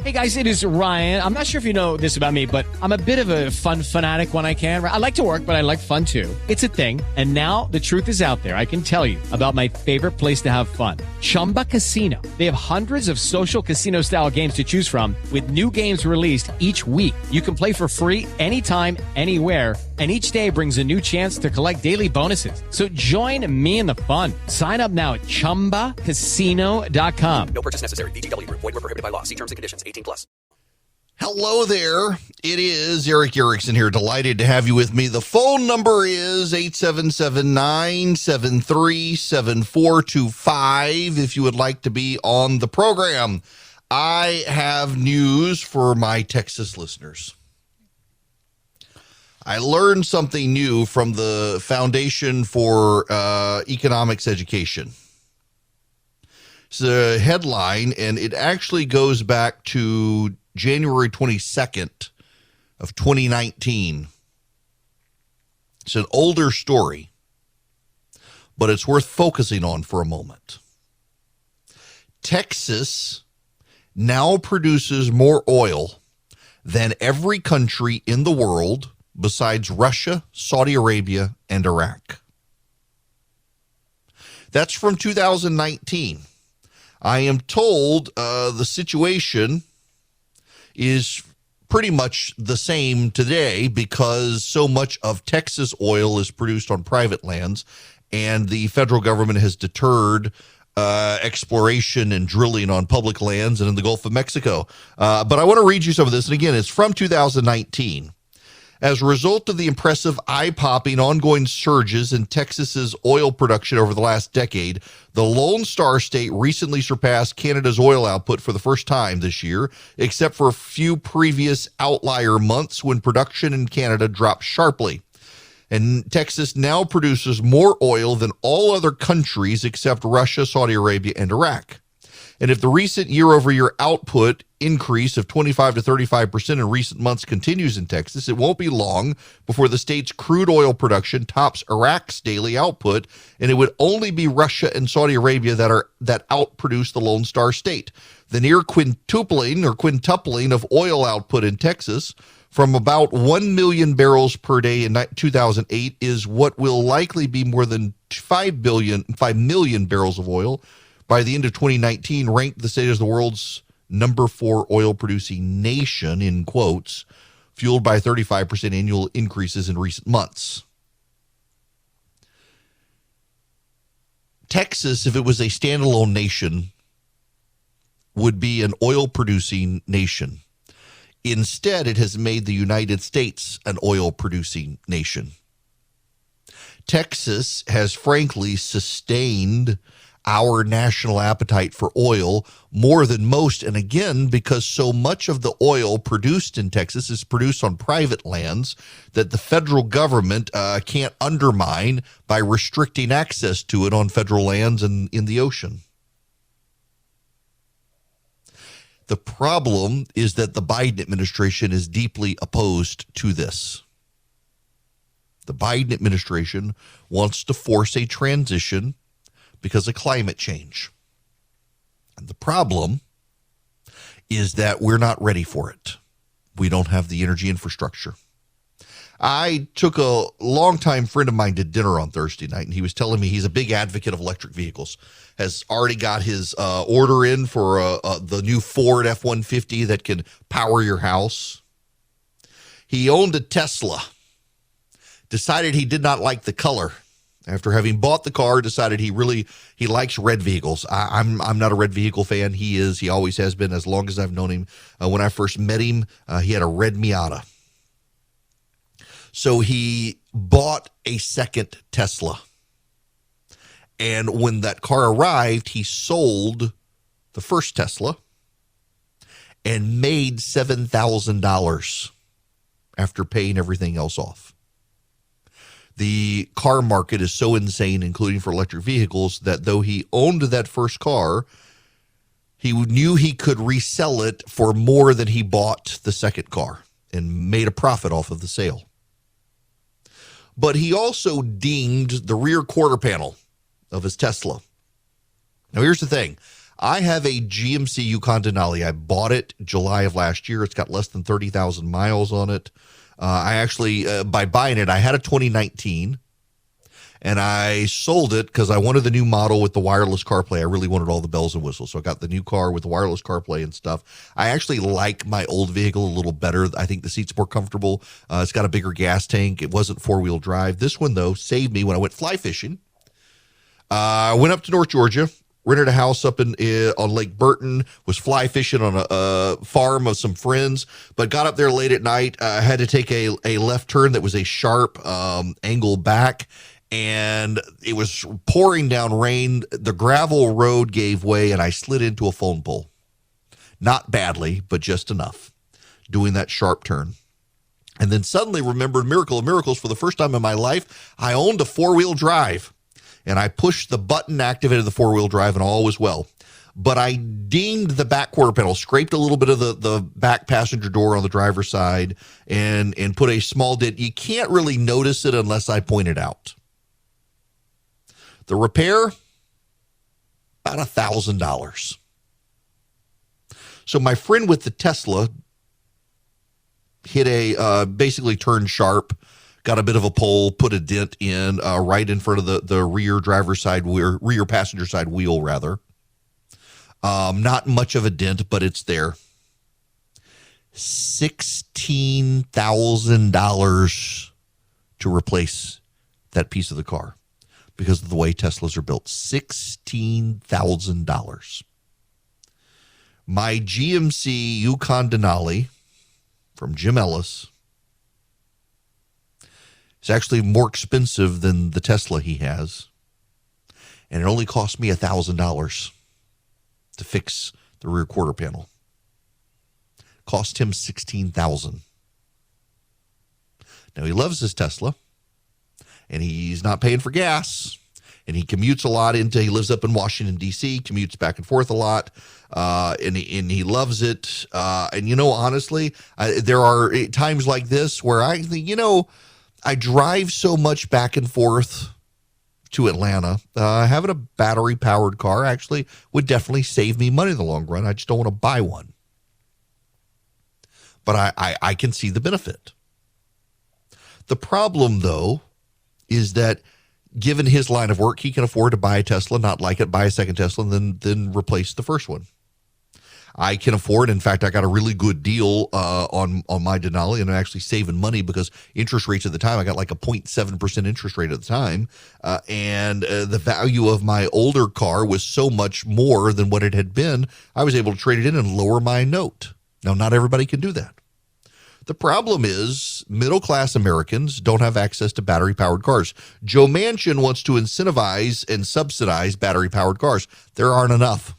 Hey, guys, it is Ryan. I'm not sure if you know this about me, but I'm a bit of a fun fanatic when I can. I like to work, but I like fun, too. It's a thing. And now the truth is out there. I can tell you about my favorite place to have fun. Chumba Casino. They have hundreds of social casino-style games to choose from with new games released each week. You can play for free anytime, anywhere, and each day brings a new chance to collect daily bonuses. So join me in the fun. Sign up now at ChumbaCasino.com. No purchase necessary. VGW. Void where prohibited by law. See terms and conditions. 18+. Hello there. It is Eric Erickson here. Delighted to have you with me. The phone number is 877-973-7425 if you would like to be on the program. I have news for my Texas listeners. I learned something new from the Foundation for Economics Education. It's a headline, and it actually goes back to January 22nd of 2019. It's an older story, but it's worth focusing on for a moment. Texas now produces more oil than every country in the world besides Russia, Saudi Arabia, and Iraq. That's from 2019. I am told the situation is pretty much the same today because so much of Texas oil is produced on private lands, and the federal government has deterred exploration and drilling on public lands and in the Gulf of Mexico. But I want to read you some of this. And again, it's from 2019. As a result of the impressive, eye-popping ongoing surges in Texas's oil production over the last decade, the Lone Star State recently surpassed Canada's oil output for the first time this year, except for a few previous outlier months when production in Canada dropped sharply. And Texas now produces more oil than all other countries except Russia, Saudi Arabia, and Iraq. And if the recent year-over-year output increase of 25 to 35% in recent months continues in Texas, it won't be long before the state's crude oil production tops Iraq's daily output, and it would only be Russia and Saudi Arabia that outproduce the Lone Star State. The near quintupling of oil output in Texas from about 1 million barrels per day in 2008 is what will likely be more than 5 million barrels of oil by the end of 2019, ranked the state as the world's number 4 oil-producing nation, in quotes, fueled by 35% annual increases in recent months. Texas, if it was a standalone nation, would be an oil-producing nation. Instead, it has made the United States an oil-producing nation. Texas has frankly sustained our national appetite for oil more than most, and again, because so much of the oil produced in Texas is produced on private lands that the federal government can't undermine by restricting access to it on federal lands and in the ocean. The problem is that the Biden administration is deeply opposed to this. The Biden administration wants to force a transition because of climate change. And the problem is that we're not ready for it. We don't have the energy infrastructure. I took a longtime friend of mine to dinner on Thursday night, and he was telling me he's a big advocate of electric vehicles, has already got his order in for the new Ford F-150 that can power your house. He owned a Tesla, decided he did not like the color. After having bought the car, decided he likes red vehicles. I'm not a red vehicle fan. He is. He always has been as long as I've known him. When I first met him, he had a red Miata. So he bought a second Tesla. And when that car arrived, he sold the first Tesla and made $7,000 after paying everything else off. The car market is so insane, including for electric vehicles, that though he owned that first car, he knew he could resell it for more than he bought the second car and made a profit off of the sale. But he also dinged the rear quarter panel of his Tesla. Now, here's the thing. I have a GMC Yukon Denali. I bought it July of last year. It's got less than 30,000 miles on it. I actually, by buying it, I had a 2019, and I sold it because I wanted the new model with the wireless CarPlay. I really wanted all the bells and whistles, so I got the new car with the wireless CarPlay and stuff. I actually like my old vehicle a little better. I think the seat's more comfortable. It's got a bigger gas tank. It wasn't four-wheel drive. This one, though, saved me when I went fly fishing. I went up to North Georgia, rented a house up on Lake Burton, was fly fishing on a farm of some friends, but got up there late at night. I had to take a left turn that was a sharp angle back, and it was pouring down rain. The gravel road gave way, and I slid into a phone pole. Not badly, but just enough, doing that sharp turn. And then suddenly remembered, miracle of miracles, for the first time in my life, I owned a four-wheel drive. And I pushed the button, activated the four-wheel drive, and all was well. But I dinged the back quarter panel, scraped a little bit of the back passenger door on the driver's side, and put a small dent. You can't really notice it unless I point it out. The repair, about $1,000. So my friend with the Tesla hit basically turned sharp, got a bit of a pole, put a dent in right in front of the rear driver's side, rear passenger side wheel, rather. Not much of a dent, but it's there. $16,000 to replace that piece of the car because of the way Teslas are built. $16,000. My GMC Yukon Denali from Jim Ellis, it's actually more expensive than the Tesla he has. And it only cost me $1,000 to fix the rear quarter panel. Cost him $16,000. Now, he loves his Tesla, and he's not paying for gas, and he commutes a lot he lives up in Washington, D.C., commutes back and forth a lot, and he loves it. And, honestly, there are times like this where I think, I drive so much back and forth to Atlanta. Having a battery-powered car actually would definitely save me money in the long run. I just don't want to buy one. But I can see the benefit. The problem, though, is that given his line of work, he can afford to buy a Tesla, not like it, buy a second Tesla, and then replace the first one. I can afford, in fact, I got a really good deal on my Denali, and I'm actually saving money because interest rates at the time, I got like a 0.7% interest rate at the time, and the value of my older car was so much more than what it had been, I was able to trade it in and lower my note. Now, not everybody can do that. The problem is middle-class Americans don't have access to battery-powered cars. Joe Manchin wants to incentivize and subsidize battery-powered cars. There aren't enough.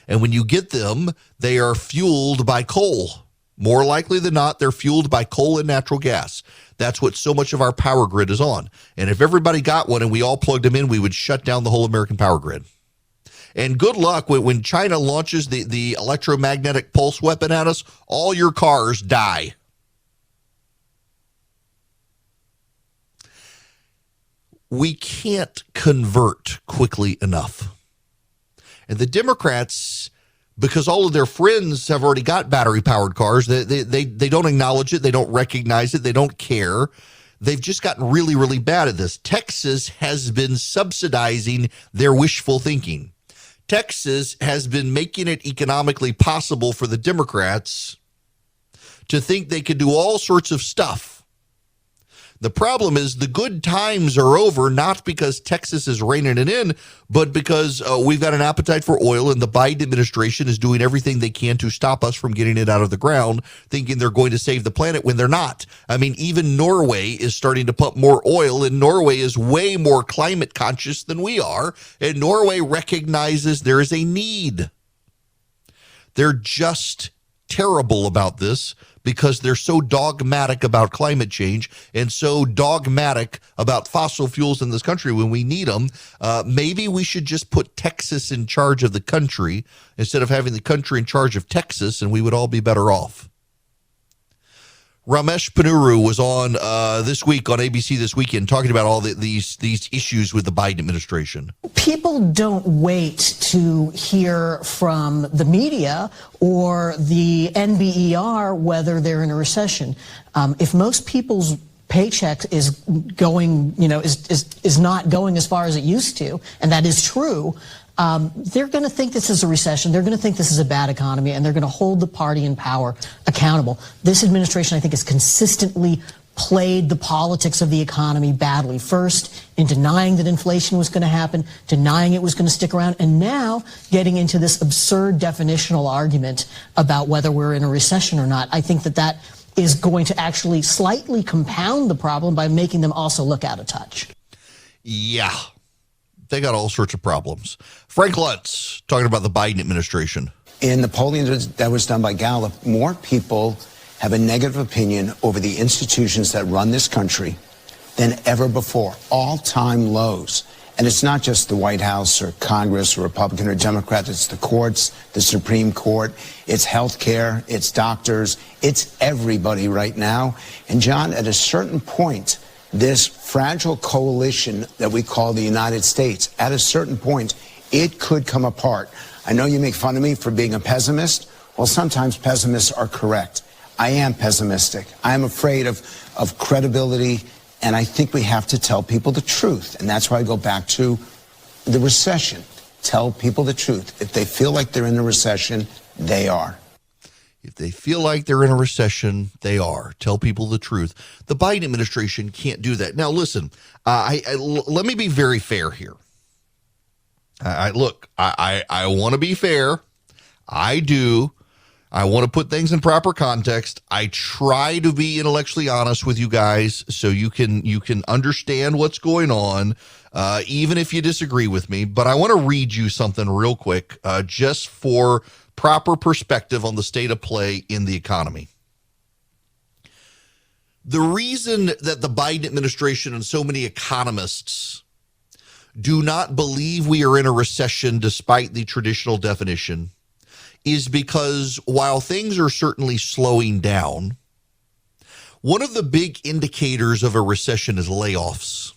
And when you get them, they are fueled by coal. More likely than not, they're fueled by coal and natural gas. That's what so much of our power grid is on. And if everybody got one and we all plugged them in, we would shut down the whole American power grid. And good luck when China launches the electromagnetic pulse weapon at us, all your cars die. We can't convert quickly enough. And the Democrats, because all of their friends have already got battery-powered cars, they don't acknowledge it. They don't recognize it. They don't care. They've just gotten really, really bad at this. Texas has been subsidizing their wishful thinking. Texas has been making it economically possible for the Democrats to think they could do all sorts of stuff. The problem is the good times are over, not because Texas is reining it in, but because we've got an appetite for oil, and the Biden administration is doing everything they can to stop us from getting it out of the ground, thinking they're going to save the planet when they're not. I mean, even Norway is starting to pump more oil, and Norway is way more climate conscious than we are, and Norway recognizes there is a need. They're just terrible about this because they're so dogmatic about climate change and so dogmatic about fossil fuels in this country when we need them. Maybe we should just put Texas in charge of the country instead of having the country in charge of Texas, and we would all be better off. Ramesh Ponnuru was on this week on ABC This Weekend talking about all these issues with the Biden administration. People don't wait to hear from the media or the NBER whether they're in a recession. If most people's paycheck is going, is not going as far as it used to, and that is true, they're going to think this is a recession. They're going to think this is a bad economy, and they're going to hold the party in power accountable. This administration, I think, has consistently played the politics of the economy badly. First, in denying that inflation was going to happen, denying it was going to stick around, and now getting into this absurd definitional argument about whether we're in a recession or not. I think that is going to actually slightly compound the problem by making them also look out of touch. Yeah. They got all sorts of problems. Frank Luntz talking about the Biden administration. In the polling that was done by Gallup, more people have a negative opinion over the institutions that run this country than ever before. All-time lows. And it's not just the White House or Congress or Republican or Democrat. It's the courts, the Supreme Court. It's health care. It's doctors. It's everybody right now. And, John, at a certain point, this fragile coalition that we call the United States, at a certain point, it could come apart. I know you make fun of me for being a pessimist. Well, sometimes pessimists are correct. I am pessimistic. I am afraid of credibility, and I think we have to tell people the truth. And that's why I go back to the recession. Tell people the truth. If they feel like they're in a recession, they are. If they feel like they're in a recession, they are. Tell people the truth. The Biden administration can't do that. Now, listen, let me be very fair here. I want to be fair. I do. I want to put things in proper context. I try to be intellectually honest with you guys so you can understand what's going on, even if you disagree with me. But I want to read you something real quick, just for proper perspective on the state of play in the economy. The reason that the Biden administration and so many economists do not believe we are in a recession despite the traditional definition is because while things are certainly slowing down, one of the big indicators of a recession is layoffs.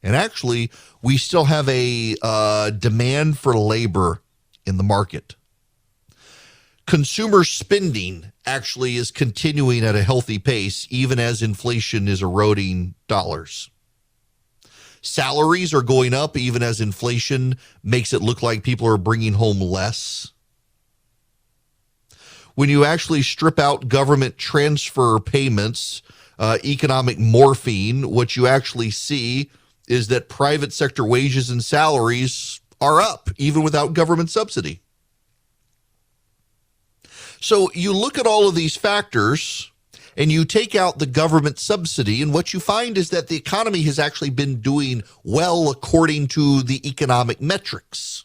And actually, we still have a demand for labor in the market. Consumer spending actually is continuing at a healthy pace, even as inflation is eroding dollars. Salaries are going up, even as inflation makes it look like people are bringing home less. When you actually strip out government transfer payments, economic morphine, what you actually see is that private sector wages and salaries are up, even without government subsidy. So you look at all of these factors and you take out the government subsidy, and what you find is that the economy has actually been doing well according to the economic metrics.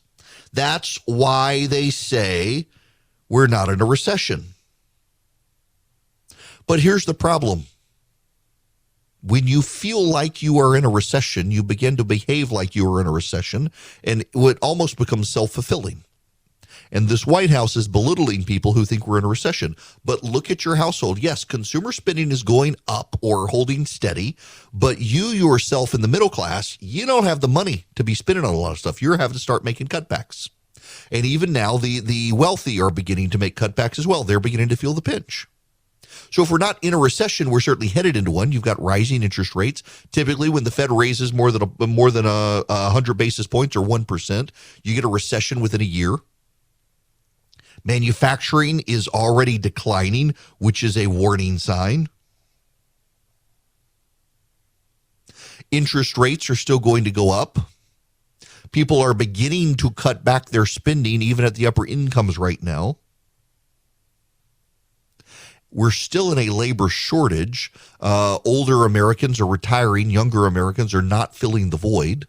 That's why they say we're not in a recession. But here's the problem. When you feel like you are in a recession, you begin to behave like you are in a recession, and it almost becomes self-fulfilling. And this White House is belittling people who think we're in a recession. But look at your household. Yes, consumer spending is going up or holding steady, but you yourself in the middle class, you don't have the money to be spending on a lot of stuff. You're having to start making cutbacks. And even now, the wealthy are beginning to make cutbacks as well. They're beginning to feel the pinch. So if we're not in a recession, we're certainly headed into one. You've got rising interest rates. Typically, when the Fed raises more than 100 basis points or 1%, you get a recession within a year. Manufacturing is already declining, which is a warning sign. Interest rates are still going to go up. People are beginning to cut back their spending, even at the upper incomes right now. We're still in a labor shortage. Older Americans are retiring. Younger Americans are not filling the void.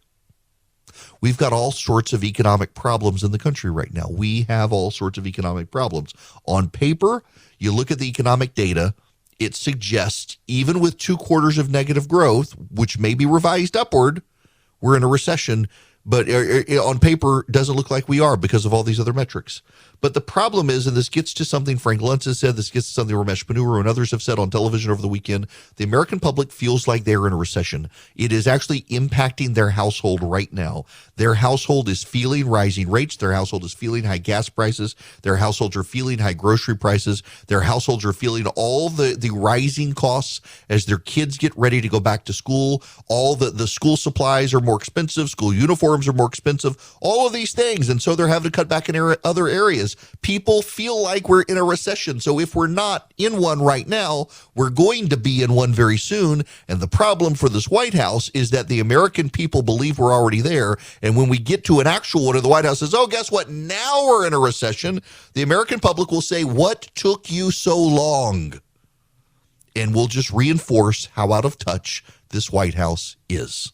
We've got all sorts of economic problems in the country right now. We have all sorts of economic problems. On paper, you look at the economic data, it suggests even with 2 quarters of negative growth, which may be revised upward, we're in a recession. but on paper doesn't look like we are because of all these other metrics. But the problem is, and this gets to something Frank Luntz has said, this gets to something Ramesh Ponnuru and others have said on television over the weekend, the American public feels like they're in a recession. It is actually impacting their household right now. Their household is feeling rising rates. Their household is feeling high gas prices. Their households are feeling high grocery prices. Their households are feeling all the rising costs as their kids get ready to go back to school. All the school supplies are more expensive. School uniforms are more expensive. All of these things. And so they're having to cut back in other areas. People feel like we're in a recession. So if we're not in one right now, we're going to be in one very soon. And the problem for this White House is that the American people believe we're already there. And when we get to an actual one, and the White House says, oh, guess what? Now we're in a recession. The American public will say, what took you so long? And we'll just reinforce how out of touch this White House is.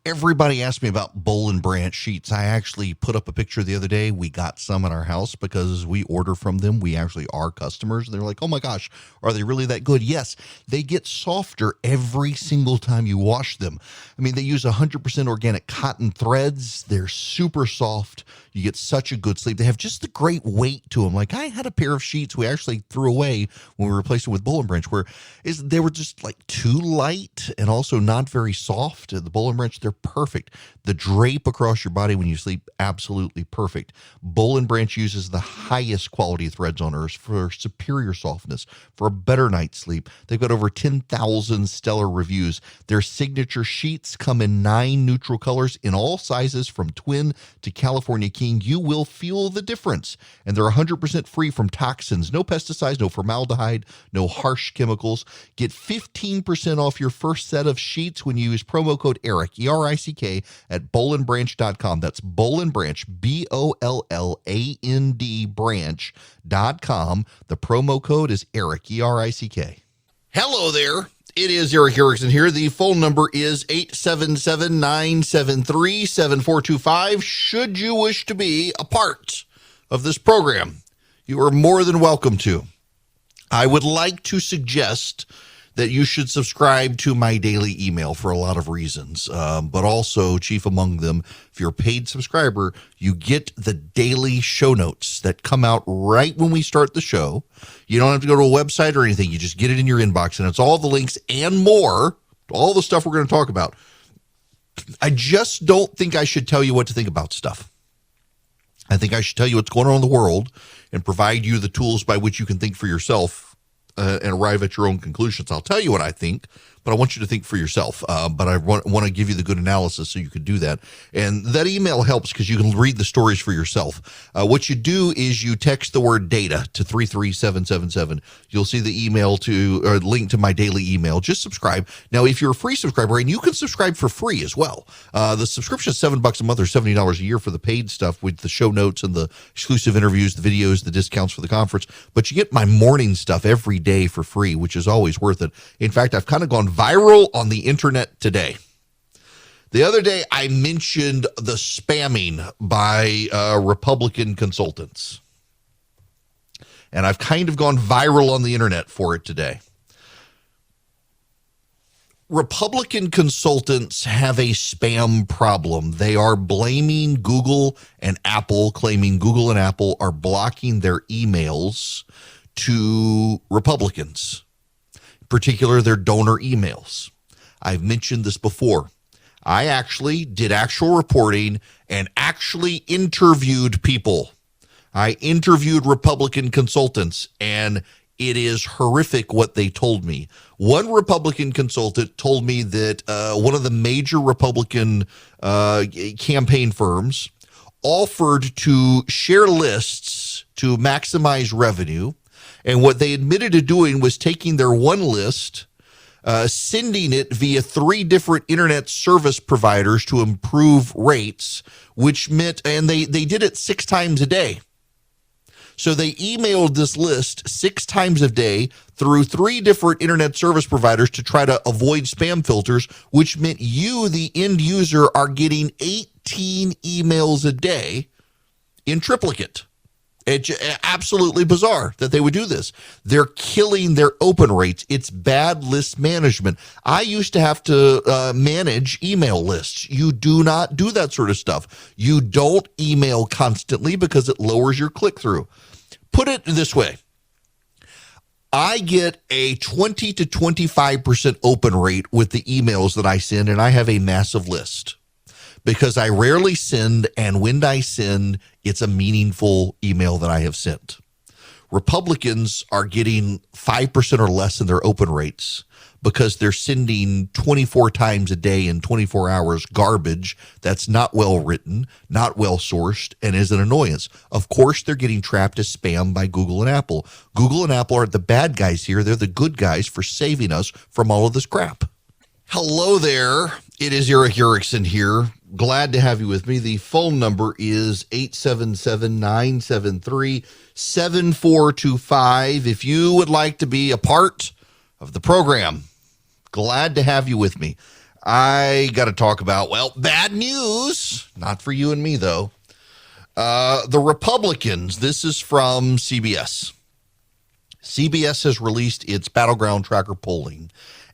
Everybody asked me about Boll and Branch sheets. I actually put up a picture the other day. We got some at our house because we order from them. We actually are customers. They're like, oh my gosh, are they really that good? Yes, they get softer every single time you wash them. I mean, they use 100% organic cotton threads. They're super soft. You get such a good sleep. They have just the great weight to them. Like I had a pair of sheets we actually threw away when we replaced them with Boll and Branch, where they were just like too light and also not very soft. The Boll and Branch, they're perfect. The drape across your body when you sleep, absolutely perfect. Boll and Branch uses the highest quality threads on earth for superior softness, for a better night's sleep. They've got over 10,000 stellar reviews. Their signature sheets come in 9 neutral colors in all sizes from twin to California King. You will feel the difference. And they're 100% free from toxins, no pesticides, no formaldehyde, no harsh chemicals. Get 15% off your first set of sheets when you use promo code ERIC, E-R-I-C-K, at bollandbranch.com. That's Boll and Branch, B-O-L-L-A-N-D branch.com. The promo code is ERIC, E-R-I-C-K. Hello there. It is Eric Erickson here. The phone number is 877-973-7425. Should you wish to be a part of this program, you are more than welcome to. I would like to suggest that you should subscribe to my daily email for a lot of reasons, but also, chief among them, if you're a paid subscriber, you get the daily show notes that come out right when we start the show. You don't have to go to a website or anything. You just get it in your inbox, and it's all the links and more, all the stuff we're going to talk about. I just don't think I should tell you what to think about stuff. I think I should tell you what's going on in the world and provide you the tools by which you can think for yourself and arrive at your own conclusions. I'll tell you what I think, but I want you to think for yourself. But I want to give you the good analysis so you can do that. And that email helps because you can read the stories for yourself. What you do is you text the word data to 33777. You'll see the email or link to my daily email. Just subscribe. Now, if you're a free subscriber, and you can subscribe for free as well. The subscription is $7 a month or $70 a year for the paid stuff with the show notes and the exclusive interviews, the videos, the discounts for the conference. But you get my morning stuff every day for free, which is always worth it. In fact, I've kind of gone viral on the internet today. The other day, I mentioned the spamming by Republican consultants. And I've kind of gone viral on the internet for it today. Republican consultants have a spam problem. They are blaming Google and Apple, claiming Google and Apple are blocking their emails to Republicans, in particular their donor emails. I've mentioned this before. I actually did actual reporting and actually interviewed people. I interviewed Republican consultants, and it is horrific what they told me. One Republican consultant told me that one of the major Republican campaign firms offered to share lists to maximize revenue. And what they admitted to doing was taking their one list, sending it via 3 different internet service providers to improve rates, which meant, and they did it 6 times a day. So they emailed this list 6 times a day through 3 different internet service providers to try to avoid spam filters, which meant you, the end user, are getting 18 emails a day in triplicate. It's absolutely bizarre that they would do this. They're killing their open rates. It's bad list management. I used to have to manage email lists. You do not do that sort of stuff. You don't email constantly because it lowers your click-through. Put it this way. I get a 20 to 25% open rate with the emails that I send, and I have a massive list because I rarely send, and when I send, it's a meaningful email that I have sent. Republicans are getting 5% or less in their open rates because they're sending 24 times a day in 24 hours garbage that's not well written, not well sourced, and is an annoyance. Of course, they're getting trapped as spam by Google and Apple. Google and Apple aren't the bad guys here. They're the good guys for saving us from all of this crap. Hello there. It is Eric Erickson here. Glad to have you with me. The phone number is 877-973-7425. If you would like to be a part of the program, glad to have you with me. I got to talk about, well, bad news. Not for you and me, though. The Republicans, this is from CBS. CBS has released its Battleground Tracker polling.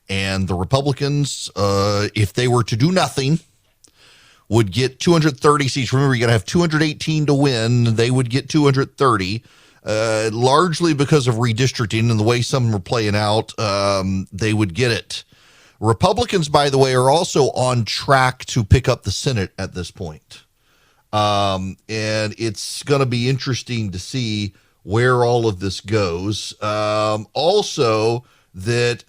And the Republicans, if they were to do nothing, would get 230 seats. Remember, you got to have 218 to win. They would get 230, largely because of redistricting and the way some are playing out. They would get it. Republicans, by the way, are also on track to pick up the Senate at this point. And it's going to be interesting to see where all of this goes. Also, that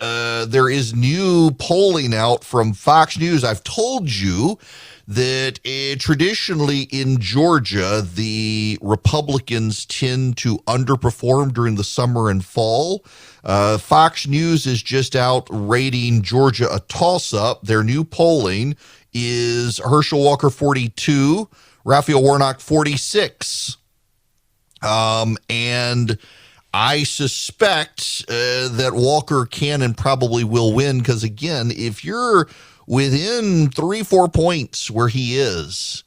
there is new polling out from Fox News. I've told you that traditionally in Georgia, the Republicans tend to underperform during the summer and fall. Fox News is just out rating Georgia a toss-up. Their new polling is Herschel Walker 42, Raphael Warnock 46. And I suspect that Walker can and probably will win because, again, if you're within 3-4 points where he is,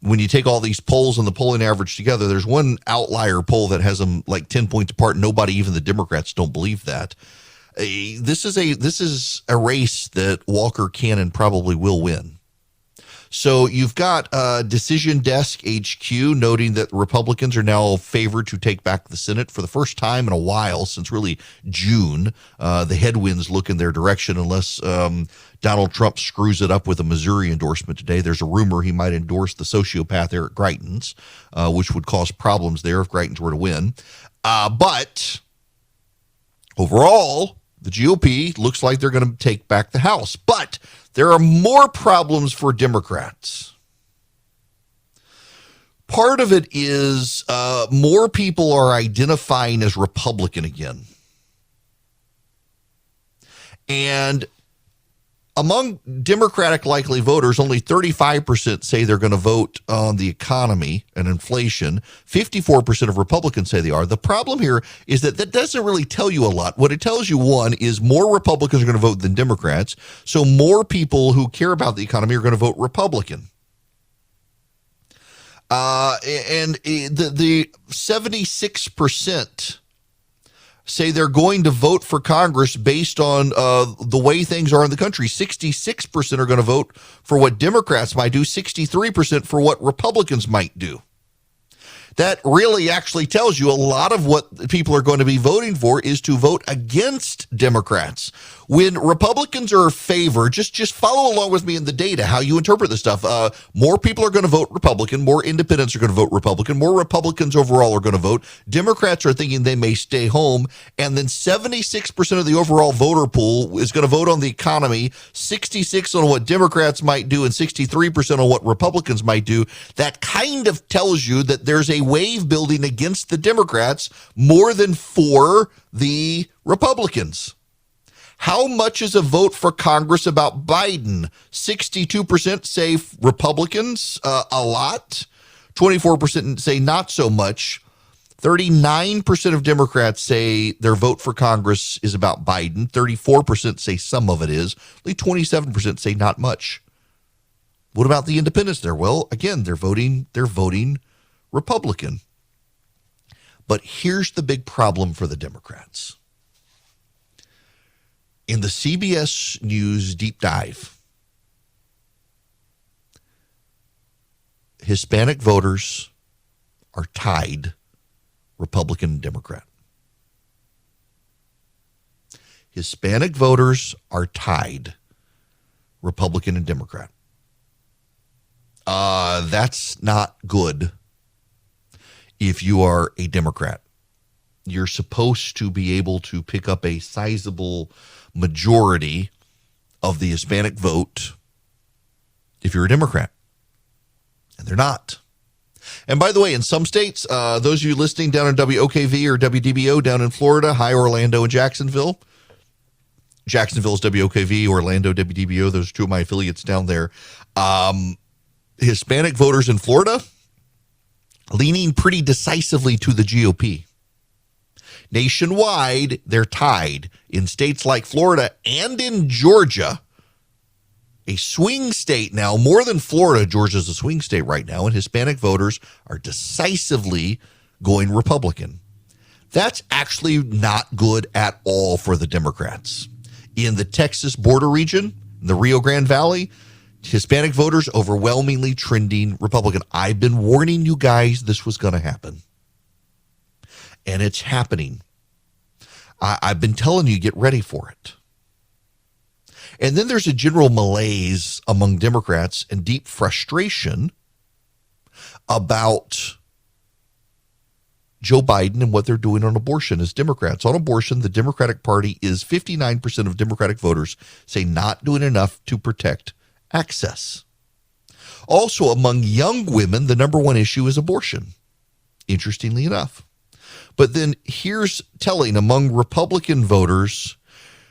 when you take all these polls and the polling average together, there's one outlier poll that has them like 10 points apart. Nobody, even the Democrats, don't believe that. This is a race that Walker can and probably will win. So you've got Decision Desk HQ noting that Republicans are now favored to take back the Senate for the first time in a while, since really June. The headwinds look in their direction unless Donald Trump screws it up with a Missouri endorsement today. There's a rumor he might endorse the sociopath Eric Greitens, which would cause problems there if Greitens were to win. But overall, the GOP looks like they're going to take back the House. But there are more problems for Democrats. Part of it is more people are identifying as Republican again. And among Democratic likely voters, only 35% say they're going to vote on the economy and inflation. 54% of Republicans say they are. The problem here is that doesn't really tell you a lot. What it tells you, one, is more Republicans are going to vote than Democrats. So more people who care about the economy are going to vote Republican. And the 76% say they're going to vote for Congress based on the way things are in the country. 66% are going to vote for what Democrats might do, 63% for what Republicans might do. That really actually tells you a lot of what people are going to be voting for is to vote against Democrats. When Republicans are favored, just follow along with me in the data, how you interpret this stuff. More people are going to vote Republican. More independents are going to vote Republican. More Republicans overall are going to vote. Democrats are thinking they may stay home. And then 76% of the overall voter pool is going to vote on the economy, 66% on what Democrats might do, and 63% on what Republicans might do. That kind of tells you that there's a wave building against the Democrats more than for the Republicans. How much is a vote for Congress about Biden? 62% say Republicans, a lot. 24% say not so much. 39% of Democrats say their vote for Congress is about Biden. 34% say some of it is. Only 27% say not much. What about the independents there? Well, again, they're voting Republican. But here's the big problem for the Democrats. In the CBS News deep dive, Hispanic voters are tied Republican and Democrat. Hispanic voters are tied Republican and Democrat. That's not good if you are a Democrat. You're supposed to be able to pick up a sizable majority of the Hispanic vote if you're a Democrat. And they're not. And by the way, in some states, those of you listening down in WOKV or WDBO down in Florida, hi, Orlando and Jacksonville. Jacksonville's WOKV, Orlando, WDBO. Those are two of my affiliates down there. Hispanic voters in Florida leaning pretty decisively to the GOP. Nationwide, they're tied. In states like Florida and in Georgia, a swing state now, more than Florida, Georgia's a swing state right now, and Hispanic voters are decisively going Republican. That's actually not good at all for the Democrats. In the Texas border region, the Rio Grande Valley, Hispanic voters overwhelmingly trending Republican. I've been warning you guys this was going to happen. And it's happening. I've been telling you, get ready for it. And then there's a general malaise among Democrats and deep frustration about Joe Biden and what they're doing on abortion as Democrats. On abortion, the Democratic Party is 59% of Democratic voters say not doing enough to protect access. Also, among young women, the number one issue is abortion, interestingly enough. But then here's telling among Republican voters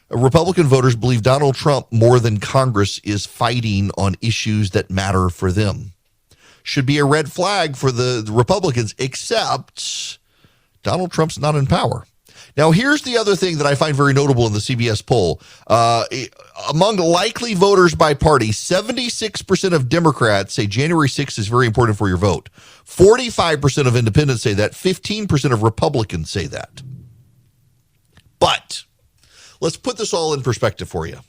believe Donald Trump more than Congress is fighting on issues that matter for them. Should be a red flag for the Republicans, except Donald Trump's not in power. Now, here's the other thing that I find very notable in the CBS poll. Among likely voters by party, 76% of Democrats say January 6th is very important for your vote. 45% of independents say that. 15% of Republicans say that. But let's put this all in perspective for you.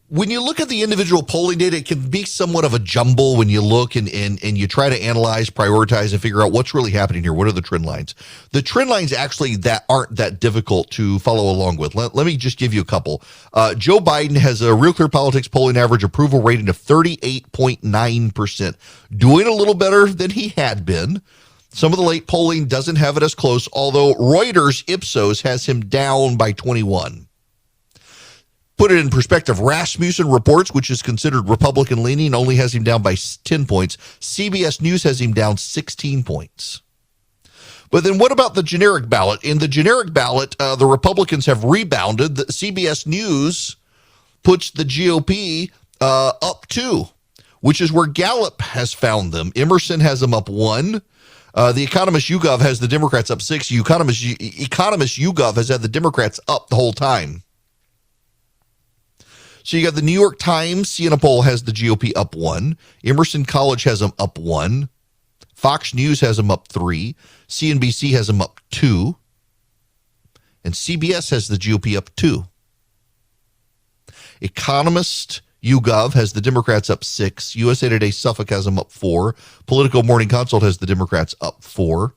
When you look at the individual polling data, it can be somewhat of a jumble when you look and you try to analyze, prioritize, and figure out what's really happening here. What are the trend lines? The trend lines actually that aren't that difficult to follow along with. Let me just give you a couple. Joe Biden has a Real Clear Politics polling average approval rating of 38.9%, doing a little better than he had been. Some of the late polling doesn't have it as close, although Reuters Ipsos has him down by 21. Put it in perspective, Rasmussen Reports, which is considered Republican-leaning, only has him down by 10 points. CBS News has him down 16 points. But then what about the generic ballot? In the generic ballot, the Republicans have rebounded. The CBS News puts the GOP up 2, which is where Gallup has found them. Emerson has them up 1. The Economist YouGov has the Democrats up 6. Economist YouGov has had the Democrats up the whole time. So you got the New York Times, Siena poll has the GOP up 1. Emerson College has them up 1. Fox News has them up 3. CNBC has them up 2. And CBS has the GOP up 2. Economist YouGov has the Democrats up 6. USA Today Suffolk has them up 4. Political Morning Consult has the Democrats up 4.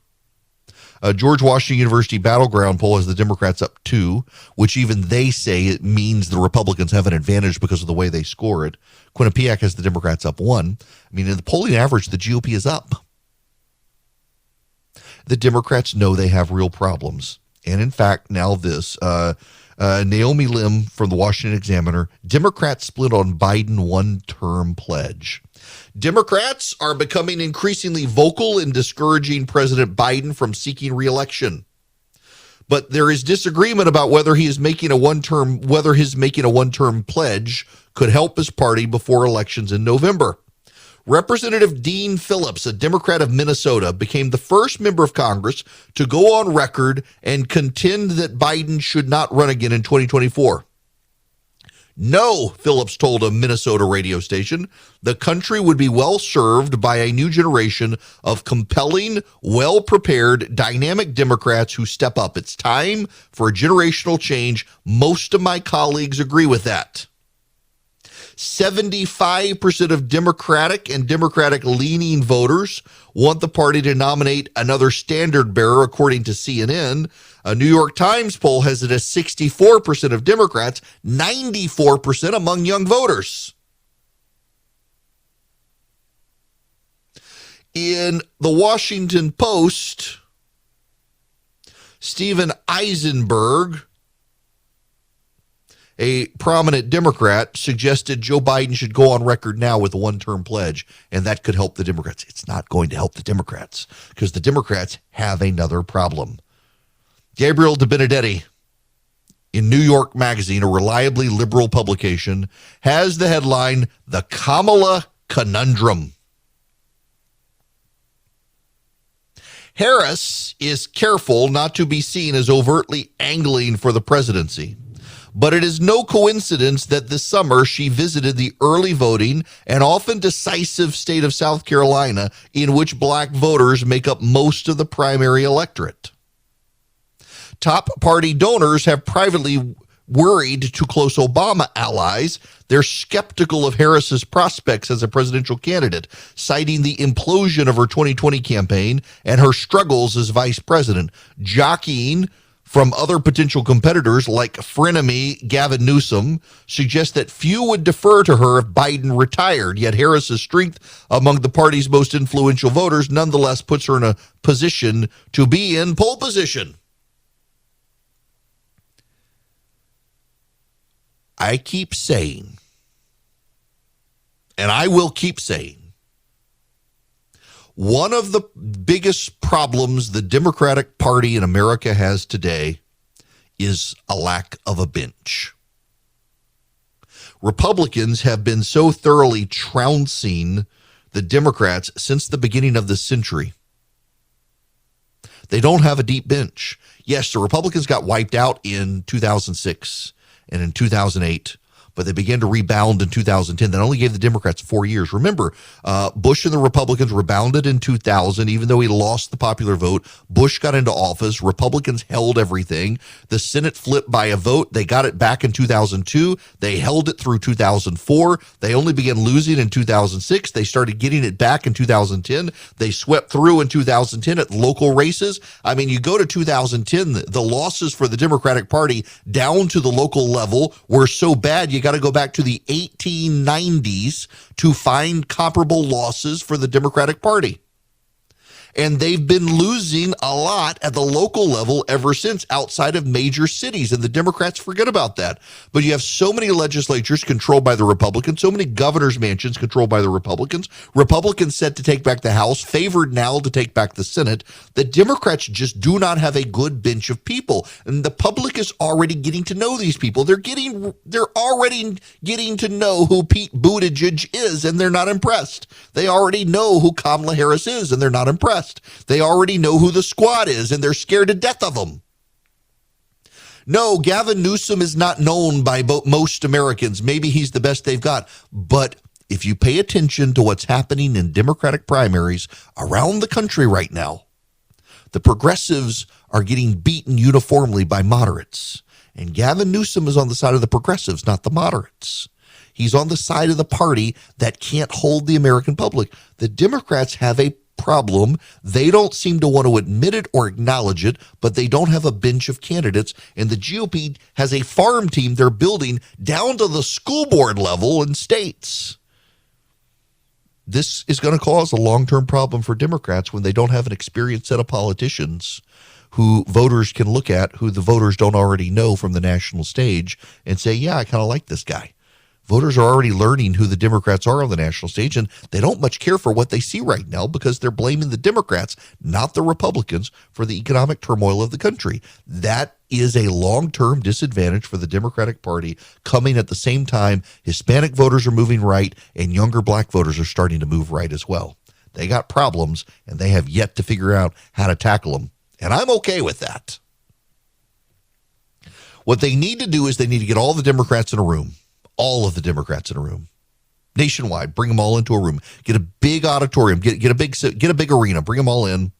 George Washington University Battleground poll has the Democrats up 2, which even they say it means the Republicans have an advantage because of the way they score it. Quinnipiac has the Democrats up 1. I mean, in the polling average, the GOP is up. The Democrats know they have real problems. And in fact, now this, Naomi Lim from the Washington Examiner, Democrats split on Biden one-term pledge. Democrats are becoming increasingly vocal in discouraging President Biden from seeking re-election. But there is disagreement about whether his making a one-term pledge could help his party before elections in November. Representative Dean Phillips, a Democrat of Minnesota, became the first member of Congress to go on record and contend that Biden should not run again in 2024. No, Phillips told a Minnesota radio station, the country would be well served by a new generation of compelling, well-prepared, dynamic Democrats who step up. It's time for a generational change. Most of my colleagues agree with that. 75% of Democratic and Democratic-leaning voters want the party to nominate another standard bearer, according to CNN. A New York Times poll has it as 64% of Democrats, 94% among young voters. In the Washington Post, Stephen Eisenberg, a prominent Democrat, suggested Joe Biden should go on record now with a one-term pledge, and that could help the Democrats. It's not going to help the Democrats because the Democrats have another problem. Gabriel De Benedetti in New York Magazine, a reliably liberal publication, has the headline, The Kamala Conundrum. Harris is careful not to be seen as overtly angling for the presidency. But it is no coincidence that this summer she visited the early voting and often decisive state of South Carolina, in which black voters make up most of the primary electorate. Top party donors have privately worried to close Obama allies. They're skeptical of Harris's prospects as a presidential candidate, citing the implosion of her 2020 campaign and her struggles as vice president, jockeying from other potential competitors like frenemy Gavin Newsom suggests that few would defer to her if Biden retired, yet Harris's strength among the party's most influential voters nonetheless puts her in a position to be in pole position. I keep saying, and I will keep saying, one of the biggest problems the Democratic Party in America has today is a lack of a bench. Republicans have been so thoroughly trouncing the Democrats since the beginning of this century. They don't have a deep bench. Yes, the Republicans got wiped out in 2006 and in 2008. But they began to rebound in 2010. That only gave the Democrats 4 years. Remember, Bush and the Republicans rebounded in 2000, even though he lost the popular vote. Bush got into office. Republicans held everything. The Senate flipped by a vote. They got it back in 2002. They held it through 2004. They only began losing in 2006. They started getting it back in 2010. They swept through in 2010 at local races. I mean, you go to 2010, the losses for the Democratic Party down to the local level were so bad, you got to go back to the 1890s to find comparable losses for the Democratic Party. And they've been losing a lot at the local level ever since, outside of major cities. And the Democrats forget about that. But you have so many legislatures controlled by the Republicans, so many governor's mansions controlled by the Republicans, Republicans set to take back the House, favored now to take back the Senate. The Democrats just do not have a good bench of people. And the public is already getting to know these people. They're already getting to know who Pete Buttigieg is, and they're not impressed. They already know who Kamala Harris is, and they're not impressed. They already know who the squad is, and they're scared to death of them. No, Gavin Newsom is not known by most Americans. Maybe he's the best they've got. But if you pay attention to what's happening in Democratic primaries around the country right now, the progressives are getting beaten uniformly by moderates. And Gavin Newsom is on the side of the progressives, not the moderates. He's on the side of the party that can't hold the American public. The Democrats have a problem. They don't seem to want to admit it or acknowledge it, but they don't have a bench of candidates. And the GOP has a farm team they're building down to the school board level in states. This is going to cause a long-term problem for Democrats when they don't have an experienced set of politicians who voters can look at, who the voters don't already know from the national stage, and say, yeah, I kind of like this guy. Voters are already learning who the Democrats are on the national stage, and they don't much care for what they see right now because they're blaming the Democrats, not the Republicans, for the economic turmoil of the country. That is a long-term disadvantage for the Democratic Party, coming at the same time Hispanic voters are moving right and younger black voters are starting to move right as well. They got problems, and they have yet to figure out how to tackle them, and I'm okay with that. What they need to do is they need to get all the Democrats in a room. all of the Democrats in a room. Nationwide, bring them all into a room. Get a big auditorium, get a big arena, bring them all in.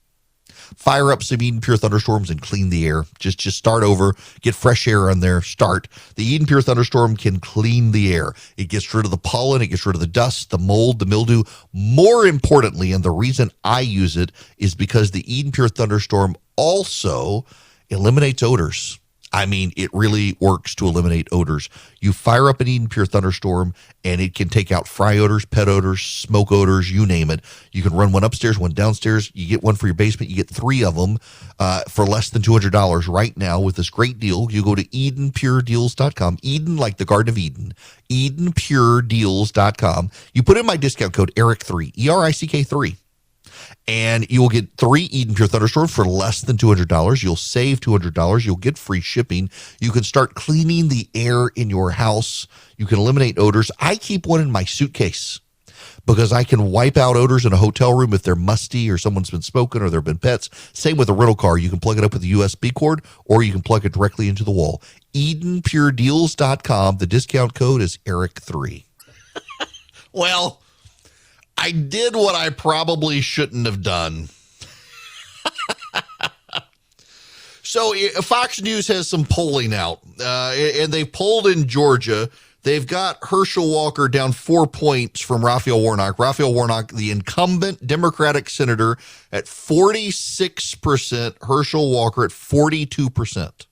Fire up some Eden Pure thunderstorms and clean the air. Just start over, get fresh air on there, start. The Eden Pure thunderstorm can clean the air. It gets rid of the pollen, it gets rid of the dust, the mold, the mildew. More importantly, and the reason I use it is because the Eden Pure thunderstorm also eliminates odors. I mean, it really works to eliminate odors. You fire up an Eden Pure thunderstorm, and it can take out fry odors, pet odors, smoke odors, you name it. You can run one upstairs, one downstairs. You get one for your basement. You get 3 of them for less than $200 right now with this great deal. You go to EdenPureDeals.com. Eden, like the Garden of Eden. EdenPureDeals.com. You put in my discount code ERIC3, ERICK3. And you will get 3 Eden Pure Thunderstorms for less than $200. You'll save $200. You'll get free shipping. You can start cleaning the air in your house. You can eliminate odors. I keep one in my suitcase because I can wipe out odors in a hotel room if they're musty or someone's been smoking or there have been pets. Same with a rental car. You can plug it up with a USB cord or you can plug it directly into the wall. EdenPureDeals.com. The discount code is ERIC3. Well, I did what I probably shouldn't have done. So Fox News has some polling out, and they polled in Georgia. They've got Herschel Walker down 4 points from Raphael Warnock. Raphael Warnock, the incumbent Democratic senator, at 46%. Herschel Walker at 42%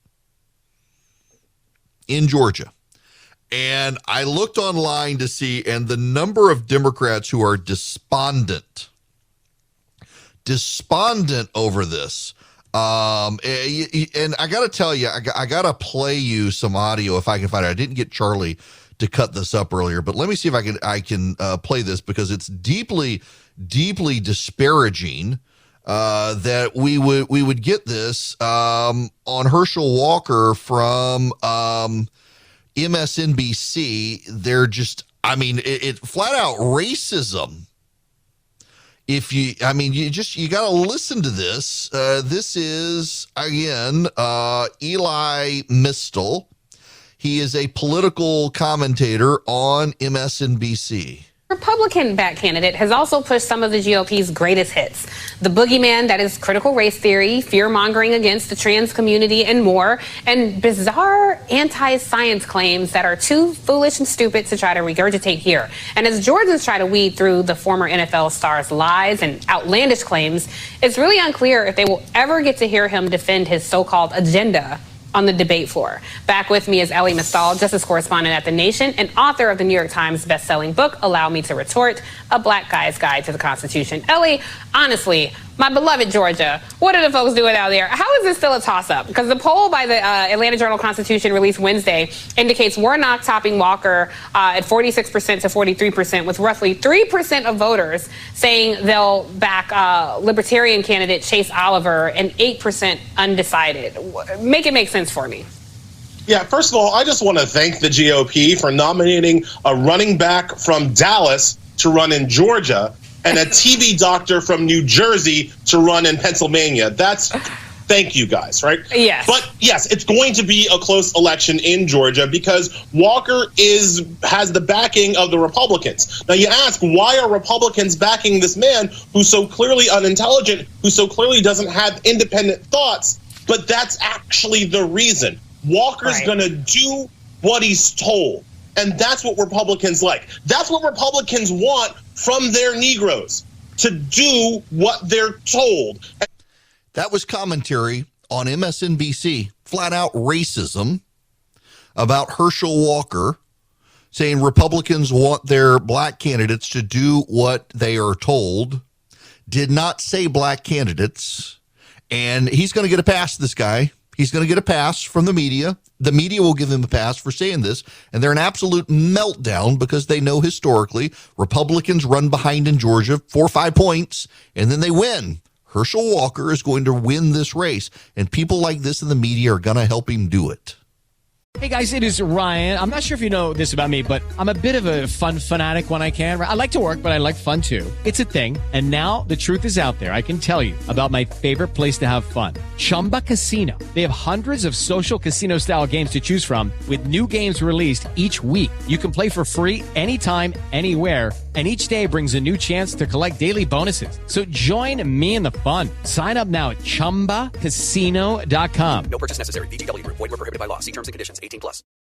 in Georgia. And I looked online to see, and the number of Democrats who are despondent over this. And I got to tell you, I got to play you some audio if I can find it. I didn't get Charlie to cut this up earlier, but let me see if I can play this because it's deeply disparaging that we would get this on Herschel Walker from MSNBC. They're just, I mean, it flat out racism. You got to listen to this. This is, again, Eli Mistel. He is a political commentator on MSNBC. Republican-backed candidate has also pushed some of the GOP's greatest hits. The boogeyman that is critical race theory, fear-mongering against the trans community, and more, and bizarre anti-science claims that are too foolish and stupid to try to regurgitate here. And as Georgians try to weed through the former NFL star's lies and outlandish claims, it's really unclear if they will ever get to hear him defend his so-called agenda on the debate floor. Back with me is Elie Mystal, justice correspondent at The Nation and author of the New York Times best-selling book, Allow Me to Retort, A Black Guy's Guide to the Constitution. Elie, honestly, my beloved Georgia, what are the folks doing out there? How is this still a toss-up? Because the poll by the Atlanta Journal-Constitution released Wednesday indicates Warnock topping Walker at 46% to 43%, with roughly 3% of voters saying they'll back Libertarian candidate Chase Oliver and 8% undecided. Make it make sense for me. Yeah, first of all, I just want to thank the GOP for nominating a running back from Dallas to run in Georgia and a TV doctor from New Jersey to run in Pennsylvania. Thank you guys, right? Yes. But yes, it's going to be a close election in Georgia because Walker has the backing of the Republicans. Now you ask, why are Republicans backing this man who's so clearly unintelligent, who so clearly doesn't have independent thoughts? But that's actually the reason. Walker's going to do what he's told. And that's what Republicans like. That's what Republicans want from their Negroes, to do what they're told. That was commentary on MSNBC, flat out racism about Herschel Walker, saying Republicans want their black candidates to do what they are told. Did not say black candidates. And he's going to get a pass, this guy. He's going to get a pass from the media. The media will give him a pass for saying this, and they're an absolute meltdown because they know historically Republicans run behind in Georgia 4 or 5 points, and then they win. Herschel Walker is going to win this race, and people like this in the media are going to help him do it. Hey guys, it is Ryan. I'm not sure if you know this about me, but I'm a bit of a fun fanatic when I can. I like to work, but I like fun too. It's a thing. And now the truth is out there. I can tell you about my favorite place to have fun. Chumba Casino. They have hundreds of social casino style games to choose from with new games released each week. You can play for free anytime, anywhere. And each day brings a new chance to collect daily bonuses. So join me in the fun. Sign up now at ChumbaCasino.com. No purchase necessary. VGW Group. Void were prohibited by law. See terms and conditions. 18+.